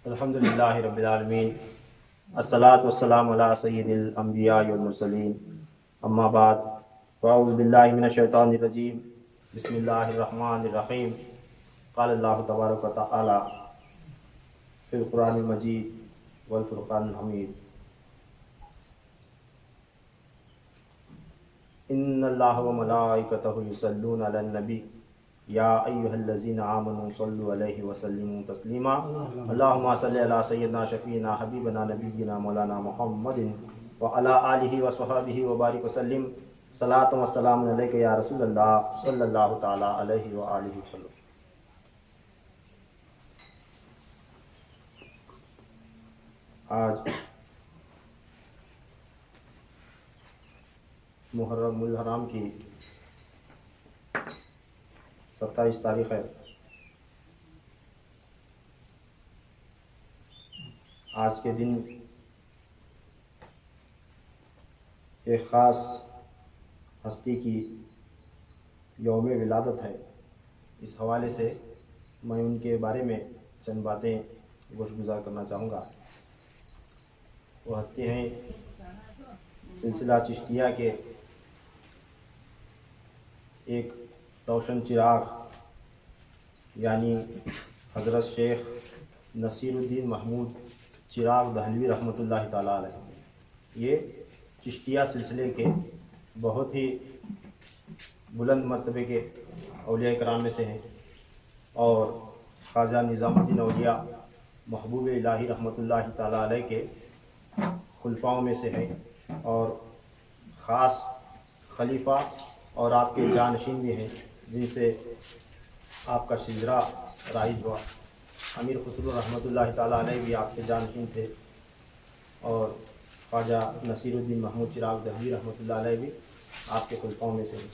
الحمدللہ رب العالمین، الصلاۃ والسلام علی سید الانبیاء والمرسلین، اما بعد فاعوذ باللہ من الشیطان الرجیم، بسم اللہ الرحمن الرحیم۔ قال اللہ تبارک و تعالی فی القرآن المجید والفرقان الحمید، ان اللہ وملائکتہ یصلون علی النبی یا ایہا الذین آمنوا صلوا علیہ وسلموا تسلیما، اللہم صلی علی سیدنا شفیعنا حبیبنا نبینا مولانا محمد وعلی آلہ وصحبہ وبارک وسلم، صلاۃ و سلام علیک یا رسول اللہ صلی اللہ تعالی علیہ وآلہ وسلم۔ آج محرم الحرام کی 27 تاریخ ہے۔ آج کے دن ایک خاص ہستی کی یوم ولادت ہے۔ اس حوالے سے میں ان کے بارے میں چند باتیں گوش گزار کرنا چاہوں گا۔ وہ ہستی ہیں سلسلہ چشتیہ کے ایک روشن چراغ، یعنی حضرت شیخ نصیر الدین محمود چراغ دہلوی رحمۃ اللہ تعالیٰ علیہ۔ یہ چشتیہ سلسلے کے بہت ہی بلند مرتبے کے اولیاء کرام میں سے ہیں، اور خواجہ نظام الدین اولیاء محبوب الہی رحمۃ اللہ تعالیٰ علیہ کے خلفاؤں میں سے ہیں، اور خاص خلیفہ اور آپ کے جانشین بھی ہیں، جن سے آپ کا شجرہ رائج ہوا۔ امیر خسرو رحمۃ اللہ تعالیٰ علیہ بھی آپ کے جانشین تھے، اور خواجہ نصیر الدین محمود چراغ دہلوی رحمۃ اللہ علیہ بھی آپ کے خلفاؤں میں سے ہیں۔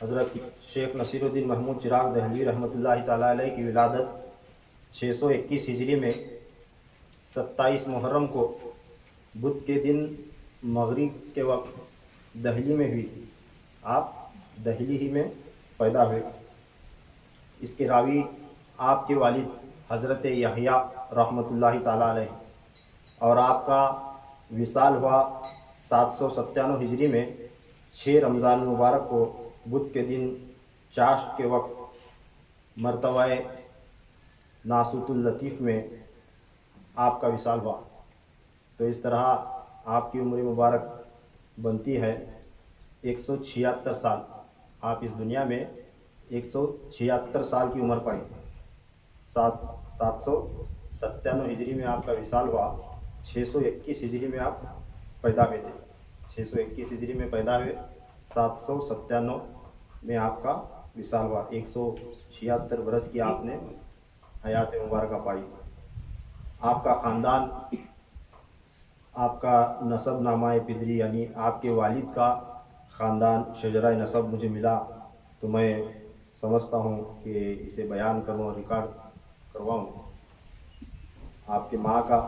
حضرت شیخ نصیر الدین محمود چراغ دہلوی رحمۃ اللہ تعالیٰ علیہ کی ولادت 621 ہجری میں 27 محرم کو بدھ کے دن مغرب کے وقت دہلی میں ہوئی تھی۔ آپ دہلی ہی میں پیدا ہوئے۔ اس کے راوی آپ کے والد حضرت یحییٰ رحمۃ اللہ تعالیٰ علیہ، اور آپ کا وصال ہوا 797 ہجری میں 6 رمضان المبارک کو بدھ کے دن چاشت کے وقت مرتبہ ناسوت اللطیف میں آپ کا وصال ہوا۔ تو اس طرح آپ کی عمر مبارک بنتی ہے 176 سال۔ آپ اس دنیا میں 176 سال کی عمر پائی۔ 797 ہجری میں آپ کا وصال ہوا، 621 ہجری میں آپ پیدا ہوئے تھے۔ 621 ہجری میں پیدا ہوئے، 797 میں آپ کا وصال ہوا۔ 176 برس کی آپ نے حیات مبارکہ پائی۔ آپ کا خاندان، آپ کا نسب نامہ پدری، یعنی آپ کے والد کا خاندان شجرہ نسب مجھے ملا، تو میں سمجھتا ہوں کہ اسے بیان کروں اور ریکارڈ کرواؤں۔ آپ کے ماں کا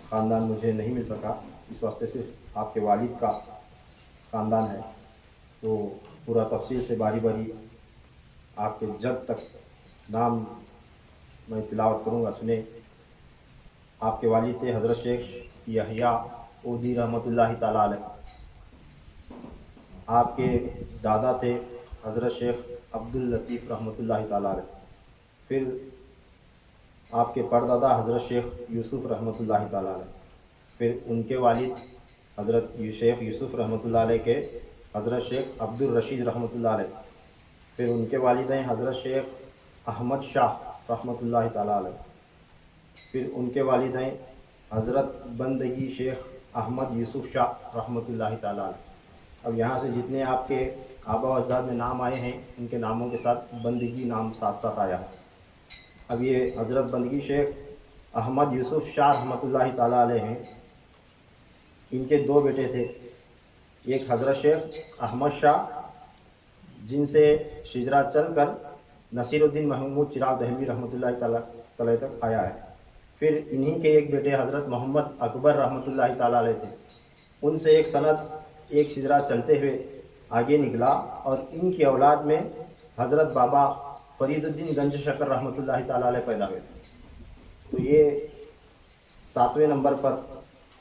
خاندان مجھے نہیں مل سکا، اس واسطے صرف آپ کے والد کا خاندان ہے، تو پورا تفصیل سے باری باری آپ کے جد تک نام میں تلاوت کروں گا، سنیں۔ آپ کے والد تھے حضرت شیخ یحییٰ اودھی رحمۃ اللہ تعالیٰ علیہ۔ آپ کے دادا تھے حضرت شیخ عبد اللطیف رحمۃ اللہ تعالیٰ علیہ۔ پھر آپ کے پردادا حضرت شیخ یوسف رحمۃ اللہ تعالیٰ علیہ۔ پھر ان کے والد حضرت شیخ یوسف رحمۃ اللہ علیہ کے حضرت شیخ عبد الرشید رحمۃ اللہ علیہ۔ پھر ان کے والد ہیں حضرت شیخ احمد شاہ رحمۃ اللہ تعالیٰ علیہ۔ پھر ان کے والد ہیں حضرت بندگی شیخ احمد یوسف شاہ رحمۃ اللہ تعالیٰ علیہ۔ اب یہاں سے جتنے آپ کے آبا و اجداد میں نام آئے ہیں، ان کے ناموں کے ساتھ بندگی نام ساتھ ساتھ آیا ہے۔ اب یہ حضرت بندگی شیخ احمد یوسف شاہ رحمۃ اللہ تعالیٰ علیہ ہیں، ان کے 2 بیٹے تھے۔ ایک حضرت شیخ احمد شاہ، جن سے شجرہ چل کر نصیر الدین محمود چراغ دہلوی رحمۃ اللہ تعالیٰ تک آیا ہے۔ پھر انہی کے ایک بیٹے حضرت محمد اکبر رحمۃ اللہ تعالیٰ علیہ تھے۔ ان سے ایک سند، ایک شجرہ چلتے ہوئے آگے نکلا، اور ان کی اولاد میں حضرت بابا فرید الدین گنج شکر رحمۃ اللہ تعالیٰ علیہ پیدا ہوئے تھے۔ تو یہ 7ویں نمبر پر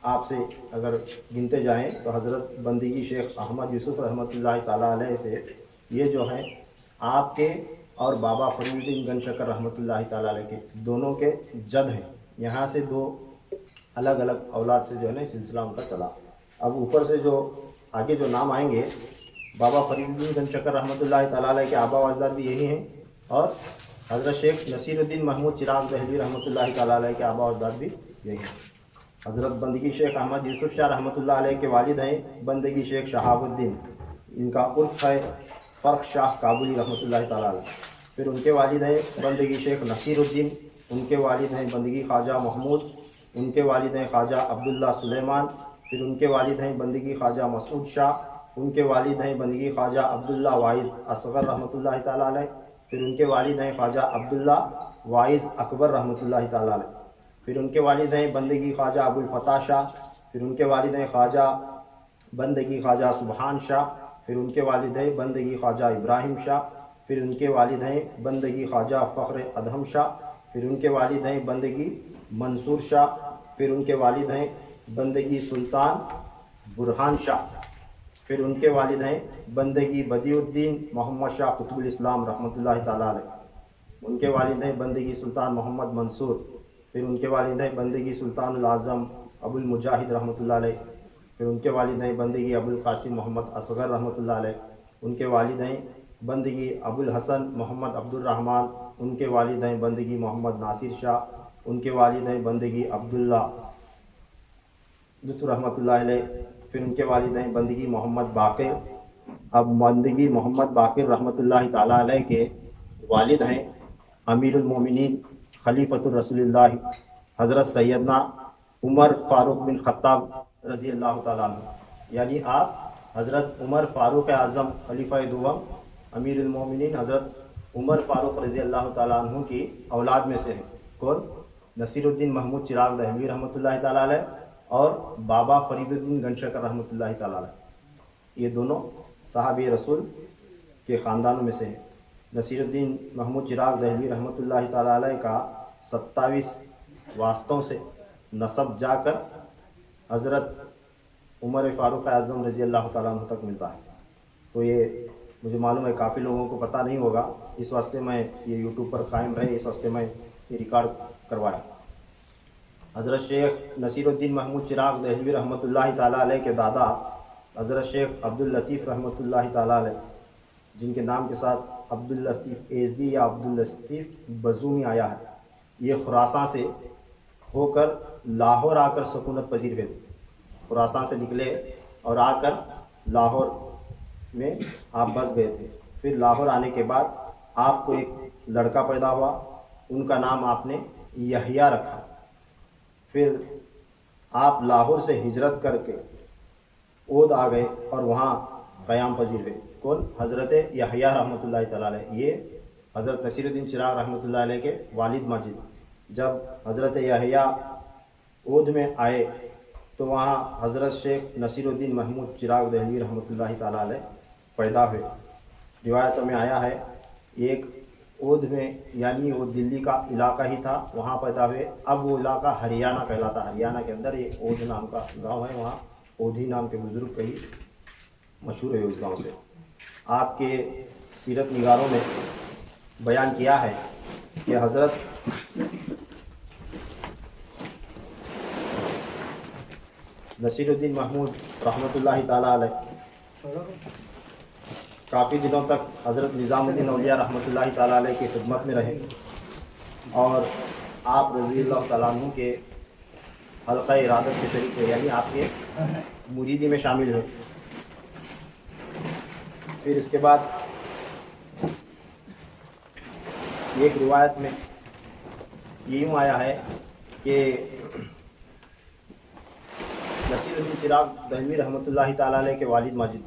آپ سے اگر گنتے جائیں تو حضرت بندگی شیخ احمد یوسف رحمۃ اللہ تعالیٰ علیہ سے یہ جو ہیں آپ کے اور بابا فرید الدین گنج شکر رحمۃ اللہ تعالیٰ علیہ کے دونوں کے جد ہیں. یہاں سے دو الگ الگ اولاد سے جو ہے نا سلسلہ ان کا چلا. اب اوپر سے جو آگے جو نام آئیں گے بابا فرید الدین گنج شکر رحمۃ اللہ تعالیٰ علیہ کے آبا و اجداد بھی یہی ہیں اور حضرت شیخ نصیر الدین محمود چراغ دہلوی رحمۃ اللہ تعالیٰ علیہ کے آبا و اجداد بھی یہی ہیں. حضرت بندگی شیخ احمد یوسف شاہ رحمۃ اللہ علیہ کے والد ہیں بندگی شیخ شہاب الدین، ان کا عرف ہے فرق شاہ کابلی رحمۃ اللہ تعالیٰ علیہ. پھر ان کے والد ہیں بندگی شیخ نصیر الدین، ان کے والد ہیں بندگی خواجہ محمود، ان کے والد ہیں خواجہ عبداللہ سلیمان. پھر ان کے والد ہیں بندگی خواجہ مسعود شاہ، ان کے والد ہیں بندگی خواجہ عبداللہ وائز اصغر رحمۃ اللہ تعالیٰ علیہ. پھر ان کے والد ہیں خواجہ عبداللہ وائز اکبر رحمۃ اللہ تعالیٰ علیہ. پھر ان کے والد ہیں بندگی خواجہ ابو الفتح شاہ. پھر ان کے والد ہیں خواجہ بندگی خواجہ سبحان شاہ. پھر ان کے والد ہیں بندگی خواجہ ابراہیم شاہ. پھر ان کے والد ہیں بندگی خواجہ فخر ادہم شاہ. پھر ان کے والد ہیں بندگی منصور شاہ. پھر ان کے والد ہیں بندگی سلطان برہان شاہ. پھر ان کے والد ہیں بندگی بدیع الدین محمد شاہ قطب الاسلام رحمۃ اللہ تعالیٰ علیہ. ان کے والد ہیں بندگی سلطان محمد منصور. پھر ان کے والد ہیں بندگی سلطان الاعظم ابو المجاہد رحمۃ اللہ علیہ. پھر ان کے والد ہیں بندگی ابو القاسم محمد اصغر رحمۃ اللہ علیہ. ان کے والد ہیں بندگی ابو الحسن محمد عبد الرحمن. ان کے والد ہیں بندگی محمد ناصر شاہ. ان کے والد ہیں بندگی عبداللہ لطف رحمۃ اللہ علیہ. پھر ان کے والد ہیں بندگی محمد باقر. اب بندگی محمد باقر رحمۃ اللہ تعالیٰ علیہ کے والد ہیں امیر المومنین خلیفۃ الرسول اللہ حضرت سیدنا عمر فاروق بن خطاب رضی اللہ تعالیٰ عنہ. یعنی آپ حضرت عمر فاروق اعظم خلیفہ دوم امیر المومنین حضرت عمر فاروق رضی اللہ تعالیٰ عنہ کی اولاد میں سے ہیں. کون؟ نصیر الدین محمود چراغ دہلوی رحمۃ اللہ تعالیٰ علیہ اور بابا فرید الدین گنج شکر رحمۃ اللہ تعالیٰ علیہ. یہ دونوں صحابی رسول کے خاندانوں میں سے ہیں. نصیر الدین محمود چراغ دہلوی رحمۃ اللہ تعالیٰ علیہ کا 27 واسطوں سے نسب جا کر حضرت عمر فاروق اعظم رضی اللہ تعالیٰ عنہ تک ملتا ہے. تو یہ مجھے معلوم ہے کافی لوگوں کو پتہ نہیں ہوگا، اس واسطے میں یہ یوٹیوب پر قائم رہے، اس واسطے میں یہ ریکارڈ کروایا. حضرت شیخ نصیر الدین محمود چراغ دہلوی رحمۃ اللہ تعالیٰ علیہ کے دادا حضرت شیخ عبداللطیف رحمۃ اللہ تعالیٰ علیہ، جن کے نام کے ساتھ عبداللطیف ایزدی یا عبداللطیف بزومی آیا ہے، یہ خراساں سے ہو کر لاہور آ کر سکونت پذیر ہوئے. خراساں سے نکلے اور آ کر لاہور میں آپ بس گئے تھے. پھر لاہور آنے کے بعد آپ کو ایک لڑکا پیدا ہوا، ان کا نام آپ نے یحییٰ رکھا. پھر آپ لاہور سے ہجرت کر کے اودھ آ گئے اور وہاں قیام پذیر ہوئے. کون؟ حضرت یحییٰ رحمۃ اللہ تعالیٰ علیہ. یہ حضرت نصیر الدین چراغ رحمۃ اللہ علیہ کے والد ماجد. جب حضرت یحییٰ اودھ میں آئے تو وہاں حضرت شیخ نصیر الدین محمود چراغ دہلوی رحمۃ اللہ تعالیٰ علیہ پیدا ہوئے. روایتوں میں آیا ہے ایک اودھ میں، یعنی وہ دلی کا علاقہ ہی تھا، وہاں پیدا ہوئے. اب وہ علاقہ ہریانہ کہلاتا ہے. ہریانہ کے اندر یہ اودھ نام کا گاؤں ہے، وہاں اودھی نام کے بزرگ کئی مشہور ہے اس گاؤں سے. آپ کے سیرت نگاروں نے بیان کیا ہے کہ حضرت نصیر الدین محمود رحمۃ اللہ تعالیٰ علیہ کافی دنوں تک حضرت نظام الدین اولیاء رحمۃ اللہ تعالیٰ علیہ کی خدمت میں رہے اور آپ رضی اللہ تعالیٰ عنہ کے حلقہ ارادت کے شریک ہوئے، یعنی آپ کے مریدی میں شامل ہوئے. پھر اس کے بعد ایک روایت میں یہ یوں آیا ہے کہ نصیر الدین چراغ دہلوی رحمۃ اللہ تعالیٰ علیہ کے والد ماجد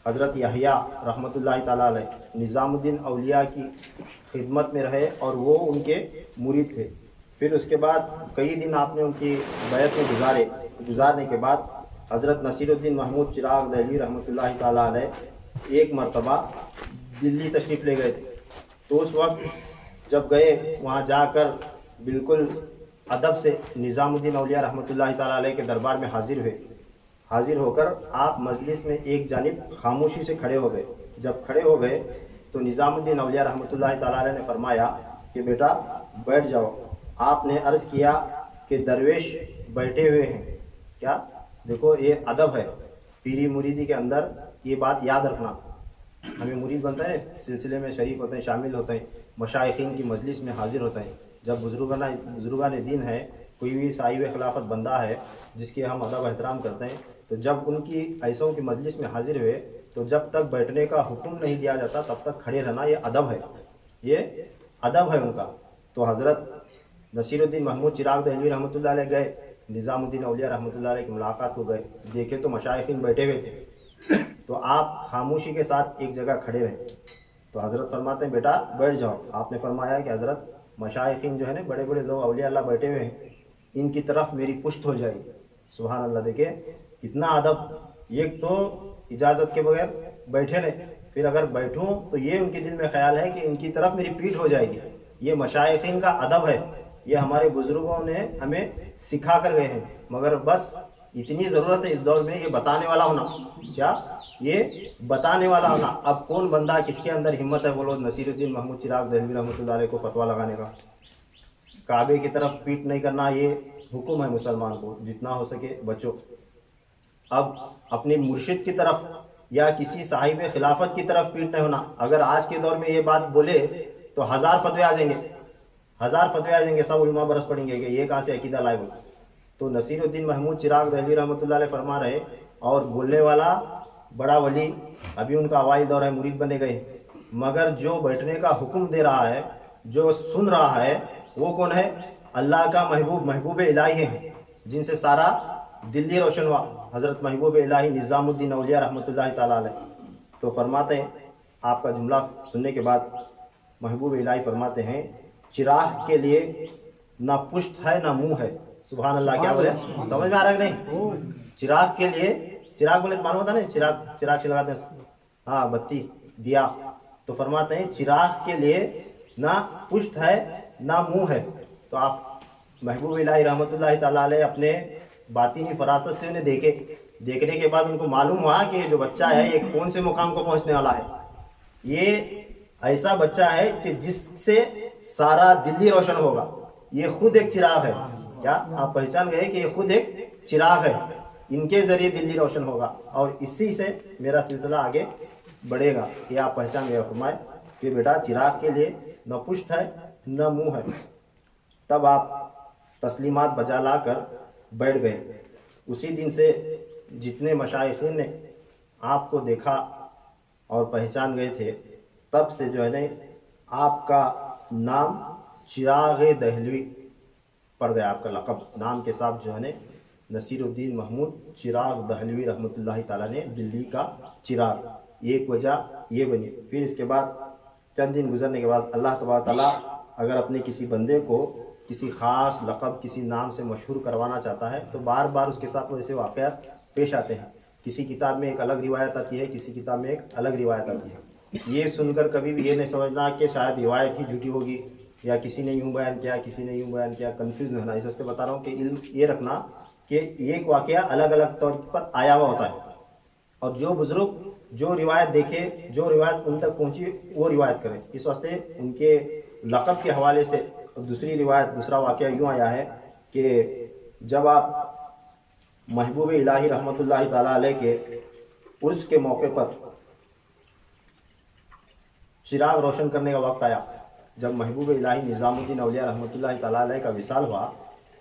حضرت یحییٰ رحمۃ اللہ تعالیٰ علیہ نظام الدین اولیاء کی خدمت میں رہے اور وہ ان کے مرید تھے. پھر اس کے بعد کئی دن آپ نے ان کی بیعت میں گزارنے کے بعد حضرت نصیر الدین محمود چراغ دہلوی رحمۃ اللہ تعالیٰ علیہ ایک مرتبہ دلی تشریف لے گئے تھے. تو اس وقت جب گئے وہاں جا کر بالکل ادب سے نظام الدین اولیاء رحمۃ اللہ تعالیٰ علیہ کے دربار میں حاضر ہوئے۔ حاضر ہو کر آپ مجلس میں ایک جانب خاموشی سے کھڑے ہو گئے۔ جب کھڑے ہو گئے تو نظام الدین اولیاء رحمۃ اللہ تعالیٰ علیہ نے فرمایا کہ بیٹا بیٹھ جاؤ۔ آپ نے عرض کیا کہ درویش بیٹھے ہوئے ہیں کیا؟ دیکھو یہ ادب ہے پیری مریدی کے اندر، یہ بات یاد رکھنا۔ ہمیں مرید بنتا ہے سلسلے میں شریک ہوتے ہیں، شامل ہوتے ہیں، مشائخین کی مجلس میں حاضر ہوتے ہیں۔ جب بزرگان دین ہے، کوئی بھی صاحب خلافت بندہ ہے جس کی ہم ادب احترام کرتے ہیں، تو جب ان کی ایسوں کی مجلس میں حاضر ہوئے تو جب تک بیٹھنے کا حکم نہیں دیا جاتا تب تک کھڑے رہنا یہ ادب ہے، یہ ادب ہے ان کا۔ تو حضرت نصیر الدین محمود چراغ دہلوی رحمۃ اللہ علیہ گئے، نظام الدین اولیاء رحمۃ اللہ علیہ کی ملاقات کو گئے، دیکھے تو مشائخین بیٹھے ہوئے تھے، تو آپ خاموشی کے ساتھ ایک جگہ کھڑے رہے۔ تو حضرت فرماتے ہیں بیٹا بیٹھ جاؤ۔ آپ نے فرمایا کہ حضرت مشائخین جو ہے نا، بڑے بڑے لوگ اولیاء اللہ بیٹھے ہوئے ہیں، ان کی طرف میری پشت ہو جائے گی۔ سبحان اللہ، دیکھیں کتنا ادب۔ ایک تو اجازت کے بغیر بیٹھے رہے، پھر اگر بیٹھوں تو یہ ان کے دل میں خیال ہے کہ ان کی طرف میری پیٹھ ہو جائے گی۔ یہ مشائخین کا ادب ہے، یہ ہمارے بزرگوں نے ہمیں سکھا کر گئے ہیں، مگر بس اتنی ضرورت ہے اس دور میں یہ بتانے والا ہونا۔ کیا؟ یہ بتانے والا ہونا۔ اب کون بندہ کس کے اندر ہمت ہے بولو نصیر الدین محمود چراغ دہلوی رحمۃ اللہ علیہ کو فتویٰ لگانے کا؟ کعبے کی طرف پیٹ نہیں کرنا یہ حکم ہے مسلمان کو، جتنا ہو سکے بچو۔ اب اپنے مرشد کی طرف یا کسی صاحب خلافت کی طرف پیٹ نہیں ہونا۔ اگر آج کے دور میں یہ بات بولے تو 1000 فتوے آ جائیں گے، 1000 فتوے آ جائیں گے، سب علماء برس پڑیں گے کہ یہ کہاں سے عقیدہ لائے ہوئے۔ تو نصیر الدین محمود چراغ دہلوی رحمۃ اللہ علیہ فرما رہے، اور بولنے والا بڑا ولی، ابھی ان کا اوائل دور ہے، مرید بنے گئے، مگر جو بیٹھنے کا حکم دے رہا ہے، جو سن رہا ہے، وہ کون ہے؟ اللہ کا محبوب الہی ہے، جن سے سارا دلی روشن ہوا، حضرت محبوب الہی نظام الدین اولیاء رحمۃ اللہ تعالیٰ علیہ۔ تو فرماتے ہیں، آپ کا جملہ سننے کے بعد محبوب الہی فرماتے ہیں، چراغ کے لیے نہ پشت ہے نہ منہ ہے۔ سبحان اللہ، کیا بولے؟ سمجھ میں آ رہا ہے کہ نہیں؟ چراغ کے لیے، چراغ بولے تو معلوم ہوتا نہیں، چراغ چلاتے ہیں، ہاں بتی دیا۔ تو فرماتے ہیں چراغ کے لیے نہ پشت ہے نہ منہ ہے۔ تو آپ محبوب الہی رحمۃ اللہ تعالیٰ علیہ اپنے باطنی فراست سے انہیں دیکھنے کے بعد ان کو معلوم ہوا کہ یہ جو بچہ ہے یہ کون سے مقام کو پہنچنے والا ہے۔ یہ ایسا بچہ ہے کہ جس سے سارا دلی روشن ہوگا، یہ خود ایک چراغ ہے۔ کیا آپ پہچان گئے کہ یہ خود ایک چراغ ہے، ان کے ذریعے دلی روشن ہوگا اور اسی سے میرا سلسلہ آگے بڑھے گا۔ یہ آپ پہچان گئے۔ فرمائے کہ بیٹا چراغ کے لیے نہ پشت ہے نہ منہ ہے۔ تب آپ تسلیمات بجا لا کر بیٹھ گئے۔ اسی دن سے جتنے مشائخین نے آپ کو دیکھا اور پہچان گئے تھے، تب سے جو ہے نا آپ کا نام چراغ دہلوی پڑ گیا، آپ کا لقب نام کے ساتھ جو ہے نا نصیر الدین محمود چراغ دہلوی رحمۃ اللہ تعالیٰ نے، دلی کا چراغ، ایک وجہ یہ بنی۔ پھر اس کے بعد چند دن گزرنے کے بعد اللہ تبارک تعالیٰ اگر اپنے کسی بندے کو کسی خاص لقب، کسی نام سے مشہور کروانا چاہتا ہے تو بار بار اس کے ساتھ ایسے واقعات پیش آتے ہیں۔ کسی کتاب میں ایک الگ روایت آتی ہے، کسی کتاب میں ایک الگ روایت آتی ہے۔ یہ سن کر کبھی بھی یہ نہیں سمجھنا کہ شاید روایت ہی جھوٹی ہوگی یا کسی نے یوں بیان کیا، کسی نے یوں بیان کیا، کنفیوز نہیں ہونا۔ اس واسطے بتا رہا ہوں کہ علم یہ رکھنا کہ ایک واقعہ الگ الگ طور پر آیا ہوا ہوتا ہے، اور جو بزرگ جو روایت دیکھے، جو روایت ان تک پہنچی وہ روایت کریں۔ اس واسطے ان کے لقب کے حوالے سے دوسری روایت، دوسرا واقعہ یوں آیا ہے کہ جب آپ محبوب الہی رحمۃ اللہ تعالیٰ علیہ کے عرس کے موقع پر چراغ روشن کرنے کا وقت آیا، جب محبوب الہی نظام الدین اولیاء رحمۃ اللہ تعالیٰ علیہ کا وصال ہوا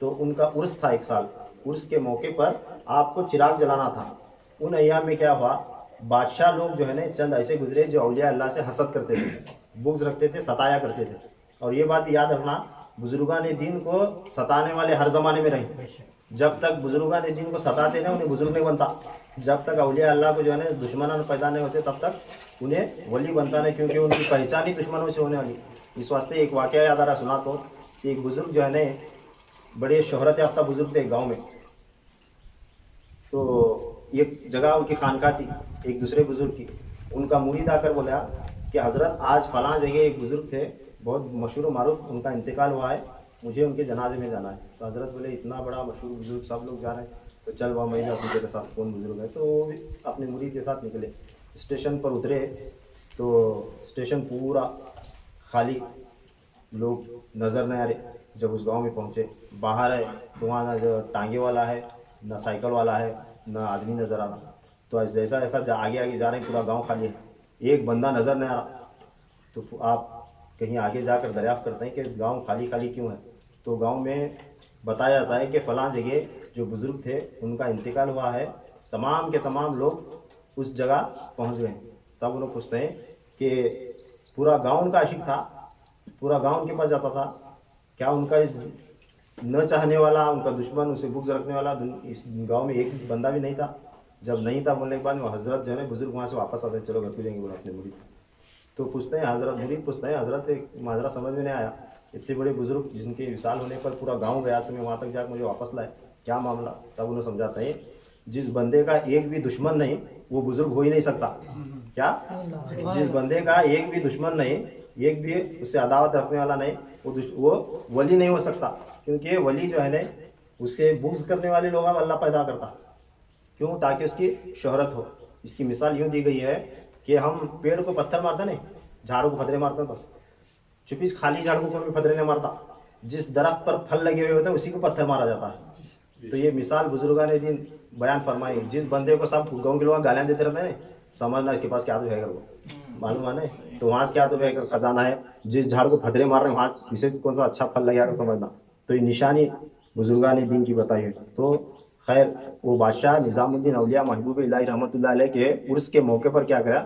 تو ان کا عرس تھا، 1 سال۔ عرس کے موقع پر آپ کو چراغ جلانا تھا۔ ان ایام میں کیا ہوا، بادشاہ لوگ جو ہے نا چند ایسے گزرے جو اولیاء اللہ سے حسد کرتے تھے، بغض رکھتے تھے، ستایا کرتے تھے۔ اور یہ بات یاد رکھنا، بزرگان دین کو ستانے والے ہر زمانے میں رہیں۔ جب تک بزرگان دین کو ستاتے نہیں انہیں بزرگ نہیں بنتا، جب تک اولیاء اللہ کو جو ہے نا دشمنان پیدا نہیں ہوتے تب تک انہیں ولی بنتا نہیں، کیونکہ ان کی پہچان ہی دشمنوں سے ہونے والی۔ اس واسطے ایک واقعہ یاد آ رہا سنا تو، ایک بزرگ جو ہے نا بڑے شہرت یافتہ بزرگ تھے گاؤں میں، تو ایک جگہ ان کی خانقاہ تھی ایک دوسرے بزرگ کی۔ ان کا مرید آ کر بولا کہ حضرت آج فلاں جگہ ایک بزرگ تھے بہت مشہور و معروف، ان کا انتقال ہوا ہے، مجھے ان کے جنازے میں جانا ہے. تو حضرت بولے اتنا بڑا مشہور بزرگ سب لوگ جا رہے ہیں تو چل وہاں میں اپنی تیرے ساتھ کون بزرگ ہے. تو وہ بھی اپنے مرید کے ساتھ نکلے. اسٹیشن پر اترے تو اسٹیشن پورا خالی، لوگ نظر نہیں آ رہے. جب اس گاؤں میں پہنچے باہر ہے تو وہاں نہ جو ٹانگے والا ہے نہ سائیکل والا ہے نہ آدمی نظر آ رہا. تو جیسا جیسا آگے آگے جا رہے ہیں پورا گاؤں خالی ہے، ایک بندہ نظر نہیں آ رہا. تو آپ کہیں آگے جا کر دریافت کرتے ہیں کہ گاؤں خالی خالی کیوں ہے. تو گاؤں میں بتایا جاتا ہے کہ فلاں جگہ جو بزرگ تھے ان کا انتقال ہوا ہے، تمام کے تمام لوگ اس جگہ پہنچ گئے. تب وہ لوگ پوچھتے ہیں کہ پورا گاؤں ان کا عاشق تھا، پورا گاؤں ان کے پاس جاتا تھا، کیا ان کا نہ چاہنے والا، ان کا دشمن، اسے بغض رکھنے والا اس گاؤں میں ایک بندہ بھی نہیں تھا؟ جب نہیں تھا بولنے کے بعد وہ حضرت جو ہے نا بزرگ وہاں سے واپس آتے ہیں، چلو گھر پہ جائیں گے بولا اپنے مرید. تو پوچھتے ہیں حضرت، مرید پوچھتے ہیں حضرت معذرت سمجھ میں نہیں آیا، اتنے بڑے بزرگ جن کے وصال ہونے پر پورا گاؤں گیا، تمہیں وہاں تک جا کے مجھے واپس لائے، کیا معاملہ؟ تب انہوں سمجھاتے ہیں جس بندے کا ایک بھی دشمن نہیں وہ بزرگ ہو ہی نہیں سکتا. کیا؟ جس بندے کا ایک بھی دشمن نہیں، ایک بھی اس سے عداوت رکھنے والا نہیں، وہ ولی نہیں ہو سکتا. کیونکہ ولی جو ہے نا اسے بغض کرنے والے لوگ اللہ پیدا کرتا. کیوں؟ تاکہ اس کی شہرت ہو. اس کی مثال یوں دی گئی ہے کہ ہم پیڑ کو پتھر مارتے نہیں، جھاڑو کو پتھرے مارتے. بس چپی خالی جھاڑو کو کوئی پتھرے نہیں مارتا، جس درخت پر پھل لگے ہوئے ہوتے ہیں اسی کو پتھر مارا جاتا ہے. تو یہ مثال بزرگان نے دین بیان فرمائی. جس بندے کو سب گاؤں کے لوگ گالیاں دیتے رہتے ہیں سمجھنا اس کے پاس کیا تو ہے گا، وہ معلوم ہے نا. تو وہاں سے کیا تو ہے خزانہ ہے. جس جھاڑ کو پتھرے مار رہے ہیں وہاں اسے کون سا اچھا پھل لگے گا سمجھنا. تو یہ نشانی بزرگان دین کی بتائی ہے. تو خیر وہ بادشاہ نظام الدین اولیاء محبوب الہی رحمۃ اللہ علیہ کے عرس کے موقع پر کیا کرا،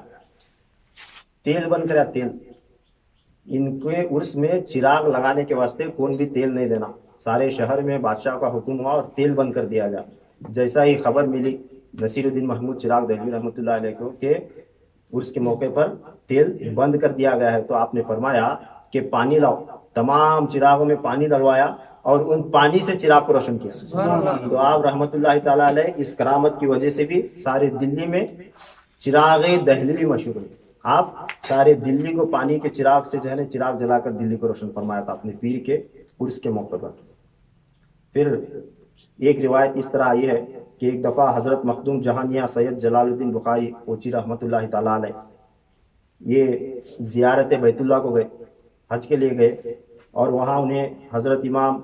تیل بند کرا. تیل ان کے عرس میں چراغ لگانے کے واسطے کون بھی تیل نہیں دینا. سارے شہر میں بادشاہ کا حکم ہوا اور تیل بند کر دیا گیا. جیسا ہی خبر ملی نصیر الدین محمود چراغ دہلوی رحمۃ اللہ علیہ کو کہ عرس کے موقع پر تیل بند کر دیا گیا ہے، تو آپ نے فرمایا کہ پانی لاؤ. تمام چراغوں میں پانی ڈلوایا اور ان پانی سے چراغ کو روشن کیا. تو آپ رحمۃ اللہ تعالیٰ علیہ اس کرامت کی وجہ سے بھی سارے دلی میں چراغ دہلوی مشہور ہے. آپ سارے دلی کو پانی کے چراغ سے جو ہے نا چراغ جلا کر دلی کو روشن فرمایا تھا اپنے پیر کے عرس کے موقع پر. پھر ایک روایت اس طرح آئی ہے کہ ایک دفعہ حضرت مخدوم جہانیہ سید جلال الدین بخاری کوچی رحمۃ اللہ تعالیٰ علیہ یہ زیارت بیت اللہ کو گئے، حج کے لیے گئے، اور وہاں انہیں حضرت امام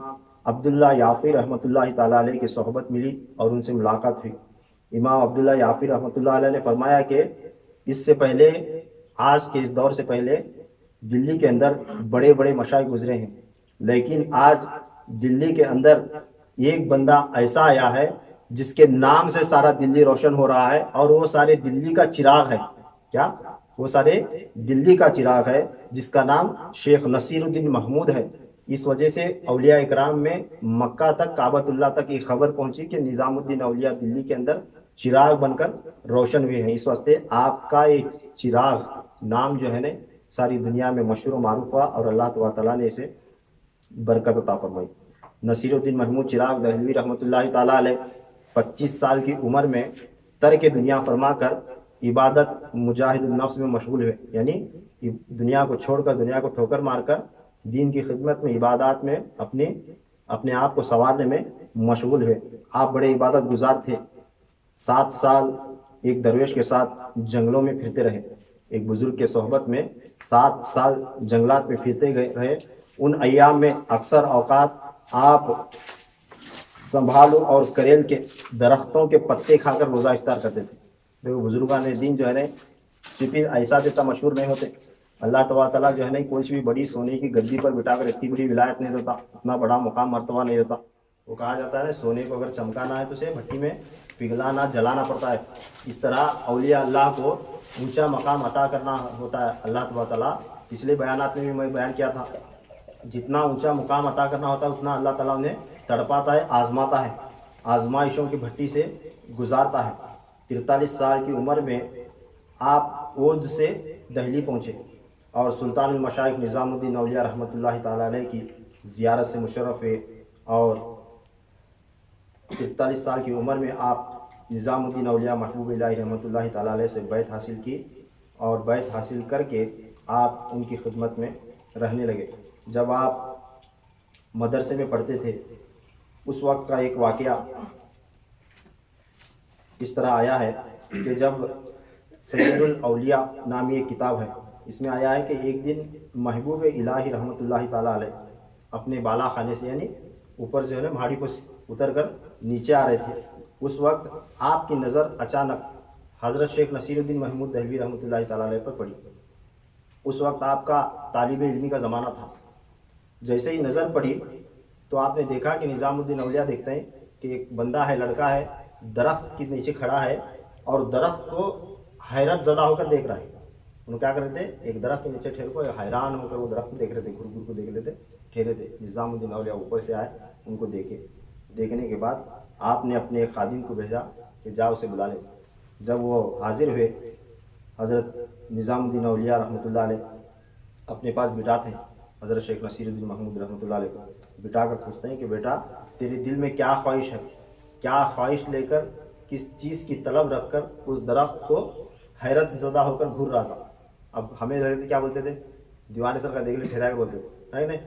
عبداللہ یافی رحمۃ اللہ تعالیٰ علیہ کی صحبت ملی اور ان سے ملاقات ہوئی. امام عبداللہ یافی رحمۃ اللہ علیہ نے فرمایا کہ اس سے پہلے، آج کے اس دور سے پہلے دلی کے اندر بڑے بڑے مشائخ گزرے ہیں، لیکن آج دلی کے اندر ایک بندہ ایسا آیا ہے جس کے نام سے سارا دلی روشن ہو رہا ہے، اور وہ سارے دلی کا چراغ ہے. کیا؟ وہ سارے دلی کا چراغ ہے جس کا نام شیخ نصیر الدین محمود ہے. اس وجہ سے اولیاء اکرام میں مکہ تک، کعبۃ اللہ تک یہ خبر پہنچی کہ نظام الدین اولیاء دلی کے اندر چراغ بن کر روشن ہوئے ہیں. اس واسطے آپ کا یہ چراغ نام جو ہے نا ساری دنیا میں مشہور و معروف ہوا اور اللہ تعالیٰ نے اسے برکت عطا فرمائی. نصیر الدین محمود چراغ دہلوی رحمۃ اللہ تعالیٰ علیہ 25 سال کی عمر میں ترک دنیا فرما کر عبادت مجاہد النفس میں مشغول ہوئے. یعنی دنیا کو چھوڑ کر، دنیا کو ٹھوکر مار کر دین کی خدمت میں، عبادات میں اپنے آپ کو سنوارنے میں مشغول ہوئے. آپ بڑے عبادت گزار تھے. 7 سال ایک درویش کے ساتھ جنگلوں میں پھرتے رہے. ایک بزرگ کے صحبت میں 7 سال جنگلات میں پھرتے گئے. ان ایام میں اکثر اوقات آپ سنبھالو اور کریل کے درختوں کے پتے کھا کر روزہ افطار کرتے تھے. دیکھو بزرگان دین جو ہے نا صرف ایسا دیتا مشہور نہیں ہوتے. اللہ تعالیٰ جو ہے نا کوئی بھی بڑی سونے کی گدی پر بٹھا کر اتنی بڑی ولایت نہیں دیتا، اتنا بڑا مقام مرتبہ نہیں دیتا. وہ کہا جاتا ہے سونے کو اگر چمکانا ہے تو اسے بھٹی میں پگھلانا، جلانا پڑتا ہے. اس طرح اولیاء اللہ کو اونچا مقام عطا کرنا ہوتا ہے اللہ تعالیٰ. پچھلے بیانات میں بھی میں بیان کیا تھا، جتنا اونچا مقام عطا کرنا ہوتا ہے اتنا اللہ تعالیٰ انہیں تڑپاتا ہے، آزماتا ہے، آزمائشوں کی بھٹی سے گزارتا ہے. 43 سال کی عمر میں آپ اودھ سے دہلی پہنچے اور سلطان المشائخ نظام الدین اولیاء رحمۃ اللہ تعالیٰ علیہ کی زیارت سے مشرف ہوئے. اور 43 سال کی عمر میں آپ نظام الدین اولیاء محبوب الہی رحمۃ اللہ تعالیٰ علیہ سے بیعت حاصل کی، اور بیعت حاصل کر کے آپ ان کی خدمت میں رہنے لگے. جب آپ مدرسے میں پڑھتے تھے اس وقت کا ایک واقعہ اس طرح آیا ہے کہ جب سید الاولیاء نامی ایک کتاب ہے، اس میں آیا ہے کہ ایک دن محبوب الہی رحمۃ اللہ تعالیٰ علیہ اپنے بالا خانے سے یعنی اوپر سے مہاڑی پر اتر کر نیچے آ رہے تھے۔ اس وقت آپ کی نظر اچانک حضرت شیخ نصیر الدین محمود دہلوی رحمۃ اللہ تعالیٰ علیہ پر پڑی۔ اس وقت آپ کا طالب علمی کا زمانہ تھا۔ جیسے ہی نظر پڑی تو آپ نے دیکھا کہ نظام الدین اولیاء دیکھتے ہیں کہ ایک بندہ ہے، لڑکا ہے، درخت کے نیچے کھڑا ہے اور درخت کو حیرت زدہ ہو کر دیکھ رہا ہے۔ انہوں کیا کر رہے تھے؟ ایک درخت کے نیچے ٹھہر کو حیران ہو کر وہ درخت کو دیکھ رہے تھے، گھر گھر کو دیکھ رہے تھے، ٹھہرے تھے۔ نظام الدین اولیاء اوپر سے آئے، ان کو دیکھے، دیکھنے کے بعد آپ نے اپنے ایک خادم کو بھیجا کہ جا اسے بلا لے۔ جب وہ حاضر ہوئے، حضرت نظام الدین اولیاء رحمۃ اللہ علیہ اپنے پاس بٹھاتے ہیں حضرت شیخ نصیر الدین محمود رحمۃ اللہ علیہ کو، بٹھا کر پوچھتے ہیں کہ بیٹا تیرے دل میں کیا خواہش ہے، کیا خواہش لے کر، کس چیز کی طلب رکھ کر اس درخت کو حیرت زدہ ہو کر گھور رہا تھا؟ اب ہمیں لڑکے کیا بولتے تھے؟ دیوانے سر کا دیکھ لے ٹھہرا کے بولتے تھے، نہیں،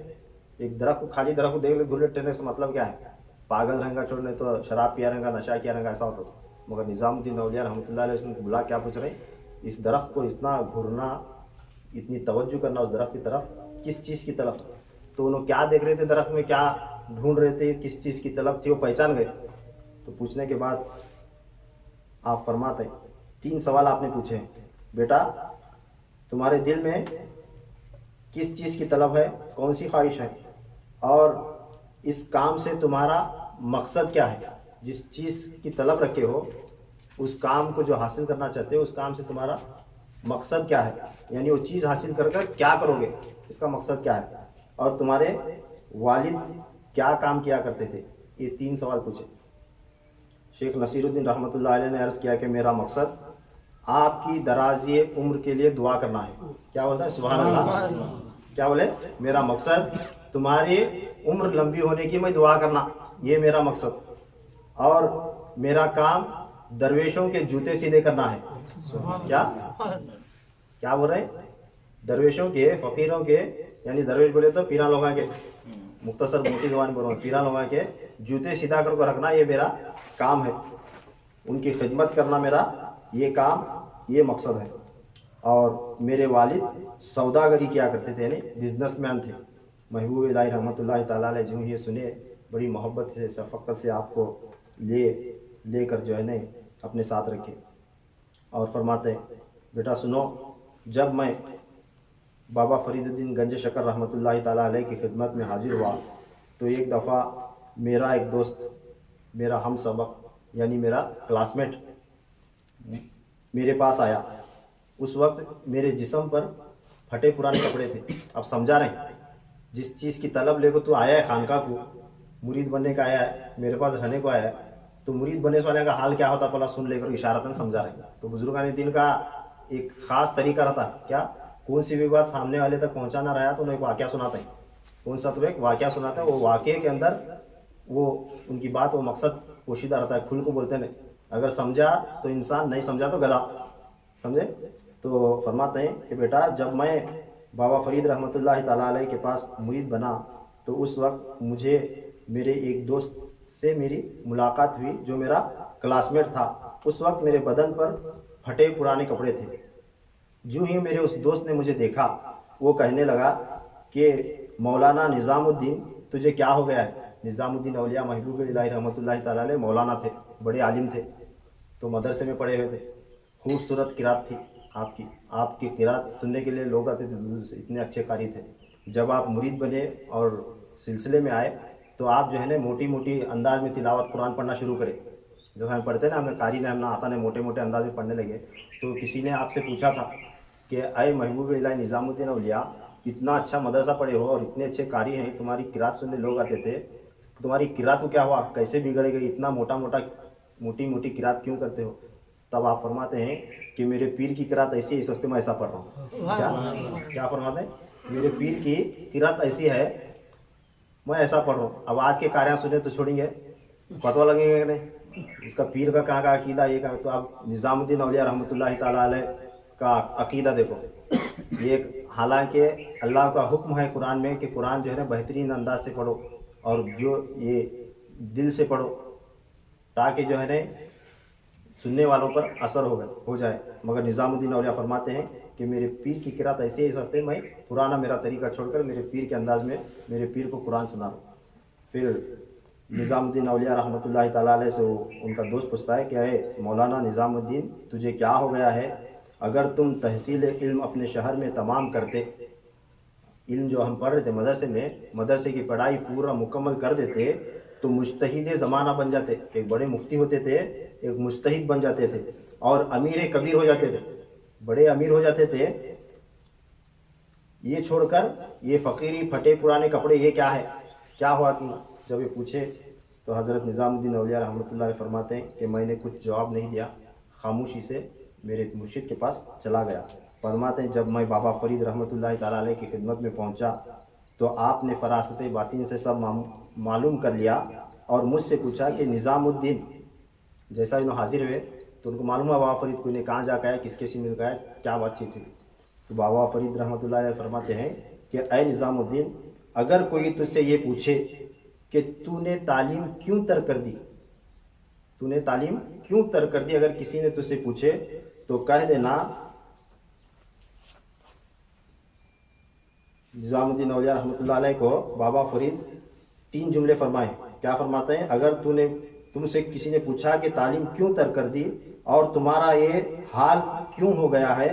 ایک درخت کو، خالی درخت کو دیکھ لے گھور لے ٹھہرنے سے مطلب کیا ہے؟ پاگل رہیں گا چھوڑنے تو شراب پیا رہیں گا، نشہ کیا رہیں گا، ایسا ہوتا تھا۔ مگر نظام الدین اولیاء رحمۃ اللہ علیہ وسلم کو بلا کیا پوچھ رہے ہیں؟ اس درخت کو اتنا گھورنا، اتنی توجہ کرنا اس درخت کی طرف، کس چیز کی طرف؟ تو انہوں کیا دیکھ رہے تھے درخت میں، کیا ڈھونڈ رہے تھے، کس چیز کی طلب تھی، وہ پہچان گئے۔ تو پوچھنے کے بعد آپ فرماتے ہیں 3 سوال آپ نے پوچھے، بیٹا تمہارے دل میں کس چیز کی طلب ہے، کون سی خواہش ہے، اور اس کام سے تمہارا مقصد کیا ہے؟ جس چیز کی طلب رکھے ہو، اس کام کو جو حاصل کرنا چاہتے ہو، اس کام سے تمہارا مقصد کیا ہے، یعنی وہ چیز حاصل کر کر کیا کرو گے، اس کا مقصد کیا ہے، اور تمہارے والد کیا کام کیا کرتے تھے۔ یہ 3 سوال پوچھے۔ شیخ نصیر الدین رحمۃ اللہ علیہ نے عرض کیا کہ میرا مقصد آپ کی درازی عمر کے لیے دعا کرنا ہے۔ کیا بولتا ہے؟ سبحان اللہ۔ کیا بولے؟ میرا مقصد تمہاری عمر لمبی ہونے کی میں دعا کرنا، یہ میرا مقصد، اور میرا کام درویشوں کے جوتے سیدھے کرنا ہے۔ کیا بول رہے ہیں؟ درویشوں کے، فقیروں کے، یعنی درویش بولے تو پیران لوگوں کے، مختصر موٹی زبان بول رہا ہوں، پیران لوگوں کے جوتے سیدھا کر کو رکھنا، یہ میرا کام ہے۔ ان کی خدمت کرنا میرا یہ کام، یہ مقصد ہے۔ اور میرے والد سوداگری کیا کرتے تھے، یعنی بزنس مین تھے۔ محبوب الہی رحمۃ اللہ تعالیٰ علیہ جو یہ سنے، بڑی محبت سے، شفقت سے آپ کو لے کر جو ہے نا اپنے ساتھ رکھے، اور فرماتے ہیں بیٹا سنو، جب میں بابا فرید الدین گنج شکر رحمۃ اللہ تعالیٰ علیہ کی خدمت میں حاضر ہوا تو ایک دفعہ میرا ایک دوست، میرا ہم سبق یعنی میرا کلاس میٹ میرے پاس آیا۔ اس وقت میرے جسم پر پھٹے پرانے کپڑے تھے۔ اب سمجھا رہے ہیں، جس چیز کی طلب لے کو تو آیا ہے، خانقاہ کو مرید بننے کا آیا ہے، میرے پاس رہنے کو آیا ہے، تو مرید بننے والے کا حال کیا ہوتا پہلا سن لے کر اشارتاً سمجھا رہے ہیں۔ تو بزرگان دین کا ایک خاص طریقہ رہتا ہے، کیا کون سی بھی بات سامنے والے تک پہنچانا رہا تو انہیں ایک واقعہ سناتا ہے۔ کون سا؟ تو ایک واقعہ سناتا ہے، وہ واقعے کے اندر وہ ان کی بات، وہ مقصد پوشیدہ رہتا ہے، کھل کو بولتے نہیں۔ اگر سمجھا تو انسان، نہیں سمجھا تو گدھا، سمجھے؟ تو فرماتے ہیں کہ بیٹا جب میں بابا فرید رحمۃ اللہ تعالیٰ علیہ کے پاس مرید بنا تو اس وقت مجھے میرے ایک دوست سے میری ملاقات ہوئی جو میرا کلاس میٹ تھا۔ اس وقت میرے بدن پر پھٹے پرانے کپڑے تھے۔ جو ہی میرے اس دوست نے مجھے دیکھا، وہ کہنے لگا کہ مولانا نظام الدین تجھے کیا ہو گیا ہے؟ نظام الدین اولیاء محبوب الہی رحمۃ اللہ تعالیٰ علیہ مولانا تھے، بڑے عالم تھے، تو مدرسے میں پڑھے ہوئے تھے، خوبصورت قرات تھی آپ کی قرات سننے کے لیے لوگ آتے تھے دور سے، اتنے اچھے قاری تھے۔ جب آپ مرید بنے اور سلسلے میں آئے تو آپ جو ہے نا موٹی موٹی انداز میں تلاوت قرآن پڑھنا شروع کرے۔ جب ہم پڑھتے نا، ہمیں قاری نے ہم نہ آتا نے موٹے موٹے انداز میں پڑھنے لگے، تو کسی نے آپ سے پوچھا تھا کہ اے محبوب الہی نظام الدین اولیاء، اتنا اچھا مدرسہ پڑھے ہو اور اتنے اچھے قاری ہیں، تمہاری قرات سننے لوگ آتے تھے، تمہاری قرات کو کیا ہوا، کیسے بگڑ گئی، اتنا موٹی موٹی قرات کیوں کرتے ہو؟ تب آپ فرماتے ہیں کہ میرے پیر کی قرات ایسی ہے، اس واسطے میں ایسا پڑھ رہا ہوں۔ کیا فرماتے ہیں؟ میرے پیر کی قرات ایسی ہے، میں ایسا پڑھ رہا ہوں۔ اب آج کے قاریاں سنے تو چھوڑیں گے، فتویٰ لگیں گے کہ نہیں، اس کا پیر کا کہاں کا عقیدہ یہ کا؟ تو اب نظام الدین اولیاء رحمۃ اللہ تعالیٰ علیہ کا عقیدہ دیکھو، یہ حالانکہ اللہ کا حکم ہے قرآن میں کہ قرآن جو ہے نا بہترین انداز سے پڑھو، اور جو یہ دل سے پڑھو تاکہ جو ہے نا سننے والوں پر اثر ہو جائے۔ مگر نظام الدین اولیاء فرماتے ہیں کہ میرے پیر کی قرات ایسے ہی سستے، میں پرانا میرا طریقہ چھوڑ کر میرے پیر کے انداز میں میرے پیر کو قرآن سنا رہا ہوں۔ پھر نظام الدین اولیاء رحمۃ اللہ تعالیٰ علیہ سے ان کا دوست پوچھتا ہے کہ اے مولانا نظام الدین، تجھے کیا ہو گیا ہے؟ اگر تم تحصیل علم اپنے شہر میں تمام کرتے، علم جو ہم پڑھ رہے تھے مدرسے میں، مدرسے کی پڑھائی پورا مکمل کر دیتے تو مجتہد زمانہ بن جاتے، ایک بڑے مفتی ہوتے تھے، ایک مجتہد بن جاتے تھے اور امیر کبیر ہو جاتے تھے، بڑے امیر ہو جاتے تھے۔ یہ چھوڑ کر یہ فقیری پھٹے پرانے کپڑے یہ کیا ہے، کیا ہوا تم؟ جب یہ پوچھے تو حضرت نظام الدین اولیاء رحمۃ اللہ علیہ فرماتے ہیں کہ میں نے کچھ جواب نہیں دیا، خاموشی سے میرے مرشد کے پاس چلا گیا۔ فرماتے ہیں جب میں بابا فرید رحمۃ اللہ تعالیٰ علیہ کی خدمت میں پہنچا تو آپ نے فراست باطن سے سب معلوم کر لیا اور مجھ سے پوچھا کہ نظام الدین، جیسا انہوں حاضر ہوئے تو ان کو معلوم ہے بابا فرید کو انہیں کہاں جا کے آیا، کس کے سے مل گیا، کیا بات چیت تھی۔ تو بابا فرید رحمۃ اللہ علیہ فرماتے ہیں کہ اے نظام الدین، اگر کوئی تجھ سے یہ پوچھے کہ تو نے تعلیم کیوں ترک کر دی، تو نے تعلیم کیوں ترک کر دی، اگر کسی نے تجھ سے پوچھے تو کہہ دینا نظام الدین اولیاء رحمۃ اللہ علیہ کو بابا فرید 3 جملے فرمائے۔ کیا فرماتے ہیں؟ اگر تم سے کسی نے پوچھا کہ تعلیم کیوں ترک کر دی اور تمہارا یہ حال کیوں ہو گیا ہے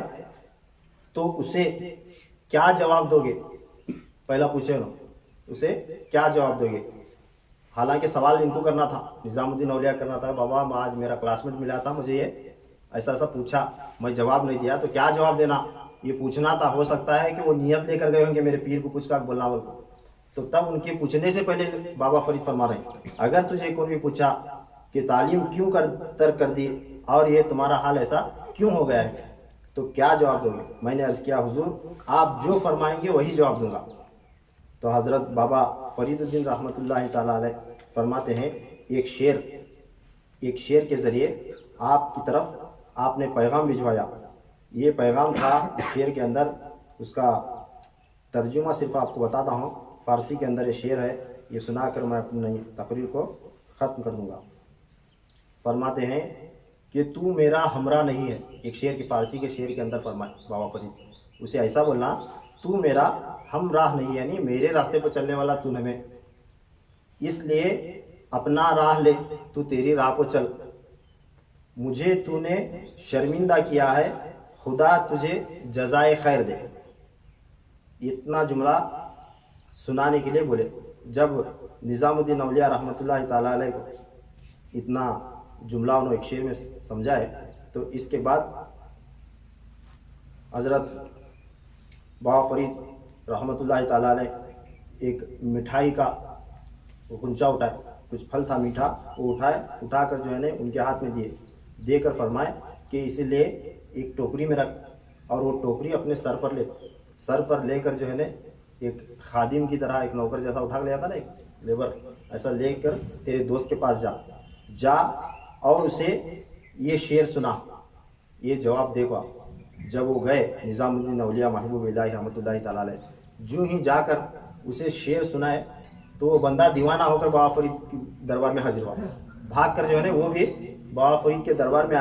تو اسے کیا جواب دو گے؟ پہلا پوچھے انہوں، اسے کیا جواب دو گے؟ حالانکہ سوال ان کو کرنا تھا، نظام الدین اولیاء کرنا تھا، بابا آج میرا کلاس میٹ ملا تھا، مجھے یہ ایسا پوچھا، میں جواب نہیں دیا، تو کیا جواب دینا؟ یہ پوچھنا تھا۔ ہو سکتا ہے کہ وہ نیت لے کر گئے ہوں کہ میرے پیر کو پوچھ کر بولنا بول، تو تب ان کے پوچھنے سے پہلے بابا فرید فرما رہے ہیں اگر تجھے کوئی بھی پوچھا کہ تعلیم کیوں ترک کر دی اور یہ تمہارا حال ایسا کیوں ہو گیا ہے تو کیا جواب دو گے؟ میں نے عرض کیا حضور آپ جو فرمائیں گے وہی جواب دوں گا۔ تو حضرت بابا فرید الدین رحمۃ اللہ تعالیٰ علیہ فرماتے ہیں ایک شعر کے ذریعے آپ کی طرف آپ نے پیغام بھجوایا۔ یہ پیغام تھا شعر کے اندر، اس کا ترجمہ صرف آپ کو بتاتا ہوں، فارسی کے اندر یہ شعر ہے، یہ سنا کر میں اپنی تقریر کو ختم کر دوں گا۔ فرماتے ہیں کہ تو میرا ہمراہ نہیں ہے، ایک شعر کی فارسی کے شعر کے اندر فرمائے بابا فرید، اسے ایسا بولنا تو میرا ہمراہ نہیں، یعنی میرے راستے پر چلنے والا تو نہیں، اس لیے اپنا راہ لے، تو تیری راہ کو چل، مجھے تو نے شرمندہ کیا ہے، خدا تجھے جزائے خیر دے۔ اتنا جملہ سنانے کے لیے بولے۔ جب نظام الدین اولیاء رحمۃ اللہ تعالیٰ علیہ کو اتنا جملہ انہوں ایک شعر میں سمجھائے تو اس کے بعد حضرت بابا فرید رحمۃ اللہ تعالیٰ علیہ ایک مٹھائی کا کنچا اٹھائے، کچھ پھل تھا میٹھا، وہ اٹھا کر جو ہے نا ان کے ہاتھ میں دے کر فرمائے کہ اسے لے ایک ٹوکری میں رکھ، اور وہ ٹوکری اپنے سر پر لے کر جو ہے نا ایک خادم کی طرح، ایک نوکر جیسا اٹھا لے جاتا نا، ایک لیبر، ایسا لے کر تیرے دوست کے پاس جا اور اسے یہ شعر سنا، یہ جواب دے گا۔ جب وہ گئے نظام الدین اولیاء محبوب الہی رحمۃ اللہ تعالیٰ علیہ جو ہی جا کر اسے شعر سنائے تو وہ بندہ دیوانہ ہو کر بابا فرید کے دربار میں حاضر ہوا، بھاگ کر جو ہے نا وہ بھی بابا فرید کے دربار میں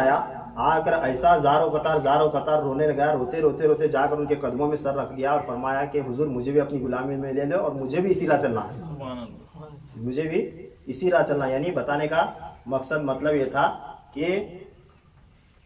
آ کر ایسا زار و قطار رونے لگا، روتے جا کر ان کے قدموں میں سر رکھ دیا اور فرمایا کہ حضور مجھے بھی اپنی غلامی میں لے لو اور مجھے بھی اسی راہ چلنا ہے، مجھے بھی اسی راہ چلنا۔ یعنی بتانے کا مطلب یہ تھا کہ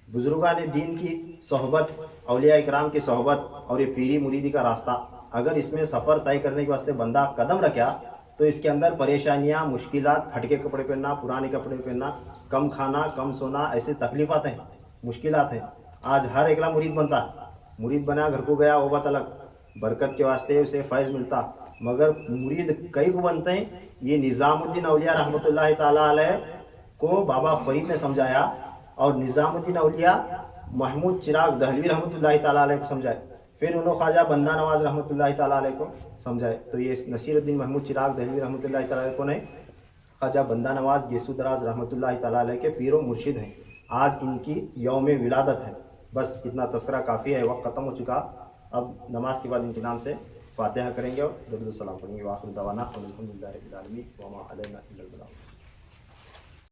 بزرگان دین کی صحبت، اولیاء اکرام کی صحبت اور یہ پیری مریدی کا راستہ، اگر اس میں سفر طے کرنے کے واسطے بندہ قدم رکھا تو اس کے اندر پریشانیاں، مشکلات، پھٹکے کپڑے پہننا، پرانے کپڑے پہننا، کم کھانا، کم سونا، ایسے تکلیفات ہیں، مشکلات ہیں۔ آج ہر اگلا مرید بنتا ہے، مرید بنا گھر کو گیا وہ بات الگ، برکت کے واسطے اسے فیض ملتا، مگر مرید کئی کو بنتے ہیں۔ یہ نظام الدین اولیاء رحمۃ اللہ تعالیٰ علیہ کو بابا فرید نے سمجھایا اور نظام الدین اولیاء محمود چراغ دہلوی رحمۃ اللہ تعالیٰ علیہ کو سمجھائے، پھر انہوں خواجہ بندہ نواز رحمۃ اللہ تعالیٰ علیہ کو سمجھائے۔ تو یہ نصیر الدین محمود چراغ دہلوی رحمۃ اللہ تعالیٰ علیہ کو نہیں، خواجہ بندہ نواز گیسو دراز رحمۃ اللہ تعالیٰ علیہ کے پیر و مرشد ہیں۔ آج ان کی یوم ولادت ہے۔ بس اتنا تذکرہ کافی ہے، وقت ختم ہو چکا، اب نماز کے بعد ان کے نام سے فاتحہ کریں گے اور درود و سلام پڑھیں گے۔ وآخر دعوانا الحمدللہ رب العالمین وما علینا الا البلاغ۔